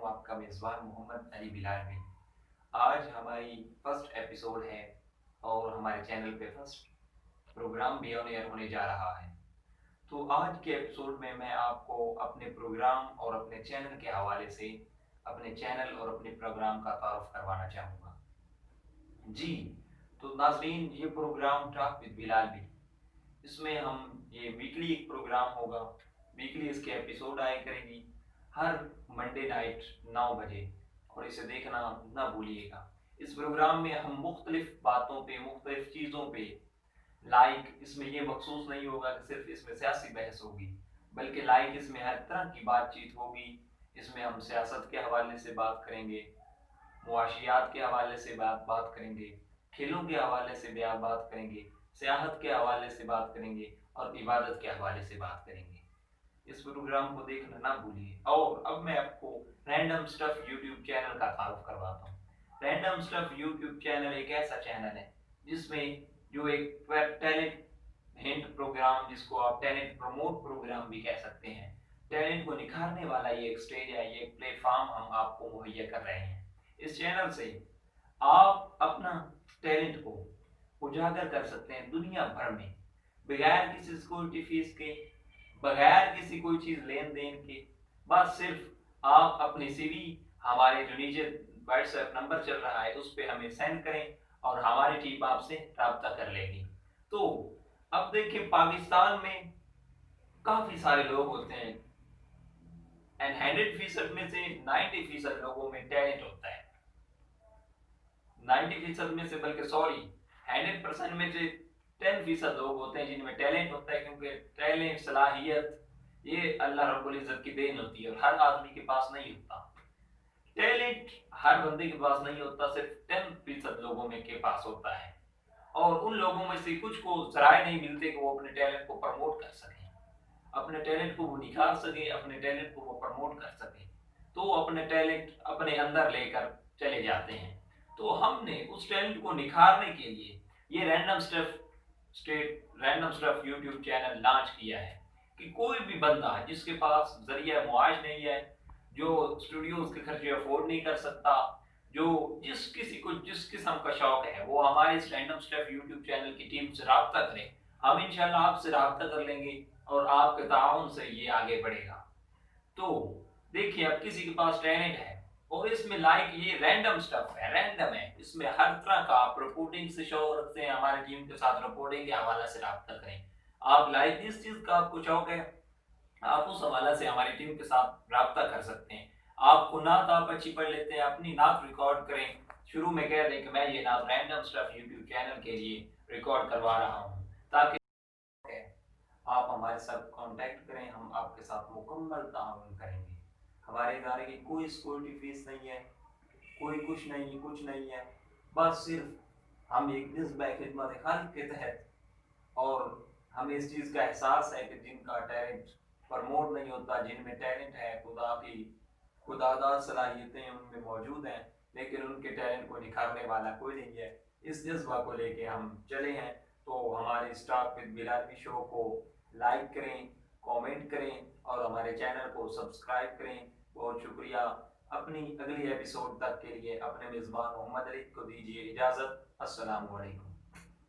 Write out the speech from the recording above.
ہوں آپ کا میزبان محمد علی بلال میں۔ آج ہماری فرسٹ ایپیسوڈ ہے اور ہمارے چینل پہ فرسٹ پروگرام بھی آن ایئر ہونے جا رہا ہے۔ تو آج کے ایپیسوڈ میں آپ کو اپنے پروگرام اور اپنے چینل کے حوالے سے اپنے چینل اور اپنے پروگرام کا تعارف کروانا چاہوں گا۔ جی تو ناظرین، یہ پروگرام ٹاک ود بلال بھی، اس میں یہ ویکلی ایک پروگرام ہوگا، ویکلی اس کے ایپیسوڈ آئے کریں گی ہر منڈے نائٹ 9 بجے، اور اسے دیکھنا نہ بھولیے گا۔ اس پروگرام میں ہم مختلف باتوں پہ، مختلف چیزوں پہ اس میں یہ مخصوص نہیں ہوگا کہ صرف اس میں سیاسی بحث ہوگی، بلکہ اس میں ہر طرح کی بات چیت ہوگی۔ اس میں ہم سیاست کے حوالے سے بات کریں گے، معاشیات کے حوالے سے بات کریں گے، کھیلوں کے حوالے سے بات کریں گے، سیاحت کے حوالے سے بات کریں گے، اور عبادت کے حوالے سے بات کریں گے۔ اس پروگرام کو دیکھنا نہ بھولیے۔ اور اب میں آپ کو رینڈم سٹف یوٹیوب چینل کا تعارف کرواتا ہوں۔ رینڈم سٹف یوٹیوب چینل ایک ایسا چینل ہے جس میں جو ایک ٹیلنٹ ہنٹ پروگرام، جس کو آپ ٹیلنٹ پروموٹ پروگرام بھی کہہ سکتے ہیں، ٹیلنٹ کو نکھارنے والا یہ ایک سٹیج ہے، یہ ایک پلیٹ فارم ہم آپ کو مہیا کر رہے ہیں۔ اس چینل سے آپ اپنا ٹیلنٹ کو اجاگر کر سکتے ہیں دنیا بھر میں، بغیر کسی سیکورٹی فیس کے، بغیر کسی کوئی چیز لین دین کے۔ بس صرف آپ اپنی سی وی ہمارے جو نیچے واٹس ایپ نمبر چل رہا ہے اس پہ ہمیں سینڈ کریں، اور ہماری ٹیم آپ سے رابطہ کر لے گی۔ تو اب دیکھیں، پاکستان میں کافی سارے لوگ ہوتے ہیں، اینڈ 100% میں سے 90% لوگوں میں ٹیلنٹ ہوتا ہے۔ 90% میں سے، بلکہ 100% میں سے 10% لوگ ہوتے ہیں جن میں ٹیلنٹ ہوتا ہے، کیونکہ ٹیلنٹ، صلاحیت، یہ اللہ رب العزت کی دین ہوتی ہے اور ہر آدمی کے پاس نہیں ہوتا۔ ٹیلنٹ ہر بندے کے پاس نہیں ہوتا، صرف 10% لوگوں میں کے پاس ہوتا ہے، اور ان لوگوں میں سے کچھ کو ذرائع نہیں ملتے کہ وہ اپنے ٹیلنٹ کو پروموٹ کر سکیں، اپنے ٹیلنٹ کو وہ نکھار سکیں، اپنے ٹیلنٹ کو وہ پروموٹ کر سکیں، تو وہ اپنے ٹیلنٹ اپنے اندر لے کر چلے جاتے ہیں۔ تو ہم نے اس ٹیلنٹ کو نکھارنے کے لیے یہ random stuff YouTube channel launch کیا ہے کہ کوئی بھی بندہ جس کے پاس ذریعہ معاش نہیں ہے، جو اسٹوڈیوز کے خرچے افورڈ نہیں کر سکتا، جو جس کسی کو جس قسم کا شوق ہے، وہ ہمارے اس رینڈم سٹف یوٹیوب چینل کی ٹیم سے رابطہ کرے۔ ہم انشاءاللہ آپ سے رابطہ کر لیں گے اور آپ کے تعاون سے یہ آگے بڑھے گا۔ تو دیکھیے، اب کسی کے پاس ٹیلنٹ ہے اور اس میں یہ رینڈم سٹف ہے، رینڈم ہے، اس میں ہر طرح کا آپ رپورٹنگ سے شوق رکھتے ہیں، ہماری ٹیم کے ساتھ رپورٹنگ کے حوالے سے رابطہ کریں۔ آپ جس چیز کا آپ کو شوق ہے، آپ اس حوالے سے ہماری ٹیم کے ساتھ رابطہ کر سکتے ہیں۔ آپ کو نعت آپ اچھی پڑھ لیتے ہیں، اپنی نعت ریکارڈ کریں، شروع میں کہہ دیں کہ میں یہ نعت رینڈم سٹف یوٹیوب چینل کے لیے ریکارڈ کروا رہا ہوں، تاکہ آپ ہمارے ساتھ کانٹیکٹ کریں، ہم آپ کے ساتھ مکمل تعاون کریں گے۔ ہمارے ادارے کی کوئی سیکورٹی فیس نہیں ہے، کوئی کچھ نہیں ہے، بس صرف ہم ایک جذبہ خدمت خلق کے تحت، اور ہمیں اس چیز کا احساس ہے کہ جن کا ٹیلنٹ پروموٹ نہیں ہوتا، جن میں ٹیلنٹ ہے، خداداد صلاحیتیں ان میں موجود ہیں، لیکن ان کے ٹیلنٹ کو نکھارنے والا کوئی نہیں ہے، اس جذبہ کو لے کے ہم چلے ہیں۔ تو ہمارے اسٹاک ود بلال شو کو لائک کریں، کامنٹ کریں، اور ہمارے چینل کو سبسکرائب کریں۔ بہت شکریہ۔ اپنی اگلی ایپیسوڈ تک کے لیے اپنے میزبان محمد علی کو دیجیے اجازت۔ السلام علیکم۔